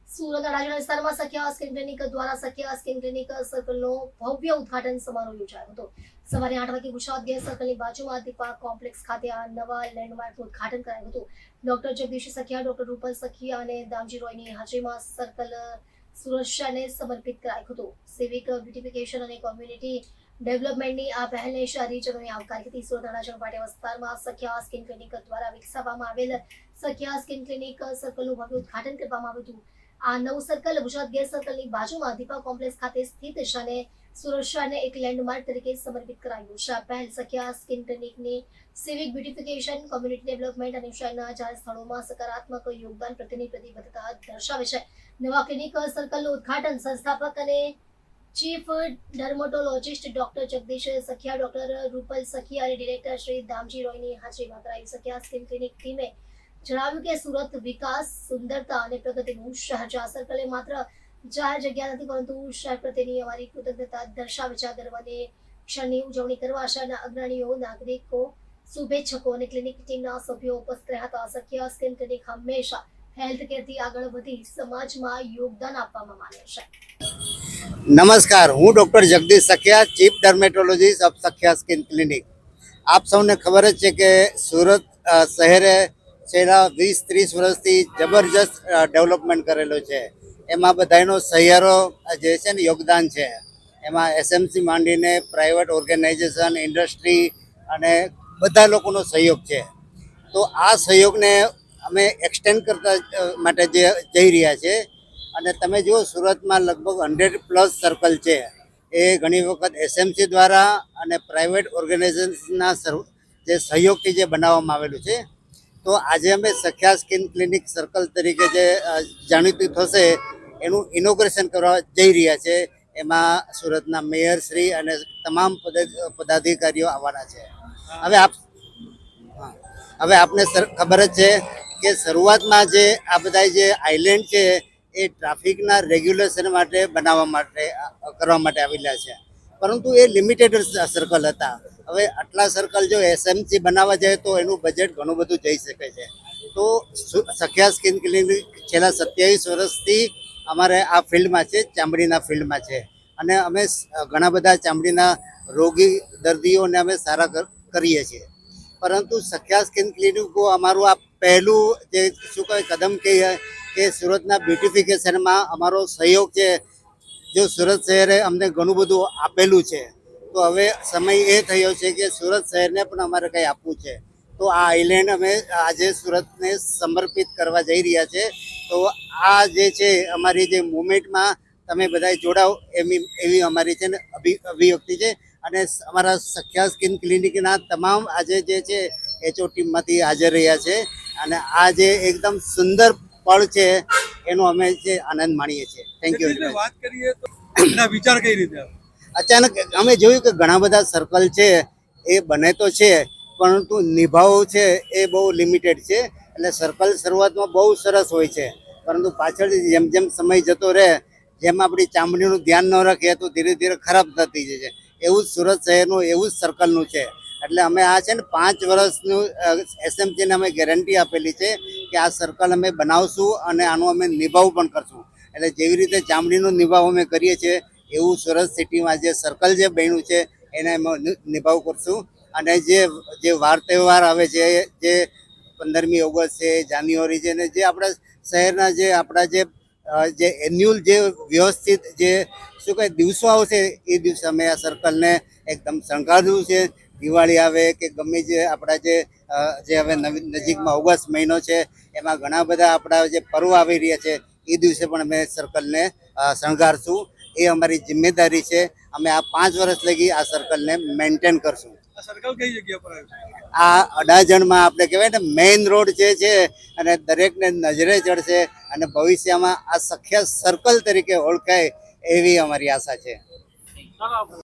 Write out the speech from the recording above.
સુરત અડાજણ વિસ્તારમાં સખ્યા skin clinic દ્વારા સખ્યા skin clinic સર્કલનો ભવ્ય ઉદ્ઘાટન સમારોહ યોજાયો હતો। સવારે 8 વાગે ગુજરાત ગેસ સર્કલની બાજુમાં દીપા કોમ્પ્લેક્સ ખાતે આ નવા લેન્ડમાર્કનું ઉદ્ઘાટન કરાયું હતું। ડોક્ટર જગદીશ સખિયા, ડોક્ટર રૂપલ સખિયા અને દામજી રોયની હાજરીમાં સર્કલ સુરક્ષાને સમર્પિત કરાયું હતું। સિવિક બ્યુટિફિકેશન અને કોમ્યુનિટી ડેવલપમેન્ટની આ પહેલને શહેરીજનોએ આવકારી હતી। સુરત અડાજણ પાટિયા વિસ્તારમાં સખ્યા સ્કિન ક્લિનિક દ્વારા વિકસાવવામાં આવેલ સખ્યા સ્કિન ક્લિનિક સર્કલનું ભવ્ય ઉદ્ઘાટન કરવામાં આવ્યું હતું। આ નવું સર્કલ ગુજરાત ગેસ સર્કલની બાજુમાં દીપા કોમ્પ્લેક્સ ખાતે સ્થિત છે અને સુરક્ષાને એક લેન્ડમાર્ક તરીકે સમર્પિત કરાયું છે। આ પહેલ સખ્યા સ્કિન ક્લિનિકની સિવિક બ્યુટિફિકેશન, કોમ્યુનિટી ડેવલપમેન્ટ અને શહેરના જાહેર સ્થળોમાં સકારાત્મક યોગદાન પ્રત્યેની પ્રતિબદ્ધતા દર્શાવે છે। નવા ક્લિનિક સર્કલનું ઉદ્ઘાટન સંસ્થાપક અને chief dermatologist doctor Jagdish Sakhiya, doctor Rupal Sakhiya અને ડિરેક્ટર શ્રી દામજી રોયની હાજરીમાં કરાયું। સખ્યા સ્કિન ક્લિનિક ટીમે જણાવ્યું કે સુરત વિકાસ, સુંદરતા અને પ્રગતિનું શહેર છે। આ સર્કલે માત્ર જાહેર જગ્યા નથી પરંતુ શહેર પ્રત્યેની અમારી કૃતજ્ઞતા દર્શાવે છે। આ ગર્વની ક્ષણની ઉજવણી કરવા શહેરના અગ્રણીઓ, નાગરિકો, શુભેચ્છકો અને ક્લિનિક ટીમના સભ્યો ઉપસ્થિત રહ્યા હતા। સખ્યા સ્કિન ક્લિનિક હંમેશા હેલ્થ કેરથી આગળ વધી સમાજમાં યોગદાન આપવામાં માને છે। નમસ્કાર, હું doctor Jagdish Sakhiya, chief dermatologist of Sakhiya skin clinic. આપ સૌને ખબર જ છે કે સુરત શહેરે છેલ્લા 20-30 વર્ષથી જબરજસ્ત ડેવલપમેન્ટ કરેલું છે। એમાં બધાનો સહિયારો જે છે ને યોગદાન છે। એમાં એસએમસી માંડીને પ્રાઇવેટ ઓર્ગેનાઇઝેશન, ઇન્ડસ્ટ્રી અને બધા લોકોનો સહયોગ છે। તો આ સહયોગને અમે એક્સટેન્ડ કરતા માટે જઈ રહ્યા છે। અને તમે જુઓ, સુરતમાં લગભગ 100+ સર્કલ છે। એ ઘણી વખત એસએમસી દ્વારા અને પ્રાઇવેટ ઓર્ગેનાઇઝેશનના જે સહયોગથી જે બનાવવામાં આવેલું છે। તો આજે અમે સખ્યા સ્કિન ક્લિનિક સર્કલ તરીકે જે જાણીતું થશે એનું ઇનોગ્રેશન કરવા જઈ રહ્યા છે। એમાં સુરતના મેયર શ્રી અને તમામ પદાધિકારીઓ આવવાના છે। હવે આપને ખબર જ છે કે શરૂઆતમાં જે આ બધા જે આઇલેન્ડ છે એ ટ્રાફિકના રેગ્યુલેશન માટે કરવા માટે આવેલા છે, પરંતુ એ લિમિટેડ સર્કલ હતા। હવે આટલા સર્કલ જો એસએમસી બનાવવા જાય તો એનું બજેટ ઘણું બધું જઈ શકે છે। તો સખ્યા સ્કિન ક્લિનિક છેલ્લા 27 વર્ષથી અમારે આ ફિલ્ડમાં છે, ચામડીના ફિલ્ડમાં છે। અને અમે ઘણા બધા ચામડીના રોગી દર્દીઓને અમે સારા કરીએ છીએ। પરંતુ સખ્યા સ્કિન ક્લિનિકો અમારું આ પહેલું જે શું કહેવાય કદમ કહીએ કે સુરતના બ્યુટિફિકેશનમાં અમારો સહયોગ છે। જો સુરત શહેરે અમને ઘણું બધું આપેલું છે, તો હવે સમય એ થયો છે કે સુરત શહેરને પણ અમારે કંઈ આપવું છે। તો આ આઇલેન્ડ અમે આજે સુરતને સમર્પિત કરવા જઈ રહ્યા છે। તો આ જે છે અમારી જે મુવમેન્ટમાં તમે બધા જોડાઓ એવી અમારી છે ને અભિવ્યક્તિ છે। અને અમારા સખ્યા સ્કિન ક્લિનિકના તમામ આજે જે છે એચઓ ટીમમાંથી હાજર રહ્યા છે। અને આ જે એકદમ સુંદર પળ છે એનો અમે જે આનંદ માણીએ છીએ। Thank you. વાત કરીએ તો એના વિચાર કઈ રીતે અચાનક અમે જોયું કે ઘણા બધા સર્કલ છે એ બને તો છે, પરંતુ નિભાવ છે એ બહુ લિમિટેડ છે। એટલે સર્કલ શરૂઆતમાં બહુ સરસ હોય છે, પરંતુ પાછળથી જેમ જેમ સમય જતો રહે, જેમ આપણી ચામડીનું ધ્યાન ન રાખીએ તો ધીરે ધીરે ખરાબ થતી જાય છે। એવું જ સુરત શહેરનું એવું જ સર્કલનું છે। એટલે અમે આ છે ને 5 વર્ષનું એસએમસીને અમે ગેરંટી આપેલી છે કે આ સર્કલ અમે બનાવશું અને આનું અમે નિભાવ પણ કરશું। એટલે જેવી રીતે ચામડીનો નિભાવ અમે કરીએ છીએ એવું સુરત સિટીમાં જે સર્કલ જે બન્યું છે એને અમે નિભાવ કરશું। અને જે વાર તહેવાર આવે છે, જે 15મી ઓગસ્ટ છે, જાન્યુઆરી છે, ને જે આપણા શહેરના જે એન્યુઅલ જે વ્યવસ્થિત જે શું કહે દિવસો આવશે એ દિવસે અમે આ સર્કલને એકદમ શણગારવું છે। દિવાળી આવે કે ગમે જે આપણા જે હવે નજીકમાં ઓગસ્ટ મહિનો છે, એમાં ઘણા બધા આપણા જે પર્વ આવી રહ્યા છે, એ દિવસે પણ અમે સર્કલને શણગારશું। એ અમારી જિમ્મેદારી છે। અમે આ 5 વર્ષ લગી આ સર્કલને મેન્ટેન કરશું। સર્કલ કઈ જગ્યા પર આવ્યું? આ અડાજણમાં આપણે કહેવાય ને મેઇન રોડ જે છે, અને દરેકને નજરે ચડશે અને ભવિષ્યમાં આ સખ્યા સર્કલ તરીકે ઓળખાય એવી અમારી આશા છે।